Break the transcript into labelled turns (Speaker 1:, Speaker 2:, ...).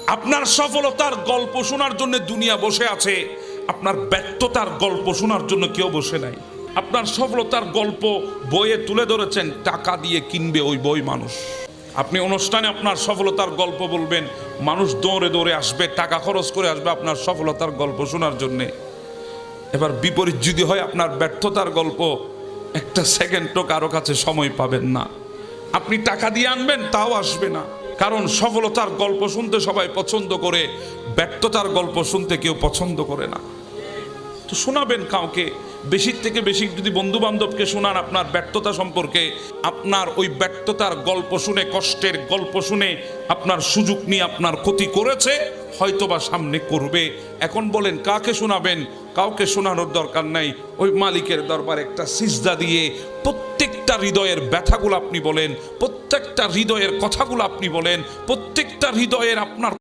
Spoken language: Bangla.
Speaker 1: আপনার সফলতার গল্প শোনার জন্য দুনিয়া বসে আছে, আপনার ব্যর্থতার গল্প শোনার জন্য কেউ বসে নাই। আপনার সফলতার গল্প বইয়ে তুলে ধরেছেন, টাকা দিয়ে কিনবে ওই বই মানুষ। আপনি অনুষ্ঠানে আপনার সফলতার গল্প বলবেন, মানুষ দৌড়ে দৌড়ে আসবে, টাকা খরচ করে আসবে আপনার সফলতার গল্প শোনার জন্যে। এবার বিপরীত যদি হয়, আপনার ব্যর্থতার গল্প একটা সেকেন্ডও কারো কাছে সময় পাবেন না। আপনি টাকা দিয়ে আনবেন, তাও আসবে না। কারণ সফলতার গল্প শুনতে সবাই পছন্দ করে, ব্যর্থতার গল্প শুনতে কেউ পছন্দ করে না। তো শোনাবেন কাউকে, বেশি থেকে বেশি যদি বন্ধু বান্ধবকে শোনান আপনার ব্যর্থতা সম্পর্কে, আপনার ওই ব্যর্থতার গল্প শুনে, কষ্টের গল্প শুনে আপনার সুযোগ নিয়ে আপনার ক্ষতি করেছে, হয়তোবা সামনে করবে। এখন বলেন কাকে শোনাবেন? কাউকে শোনানোর দরকার নাই। ওই মালিকের দরবারে একটা সিজদা দিয়ে প্রত্যেকটা হৃদয়ের ব্যথাগুলো আপনি বলেন, প্রত্যেকটা হৃদয়ের কথাগুলো আপনি বলেন, প্রত্যেকটা হৃদয়ের আপনার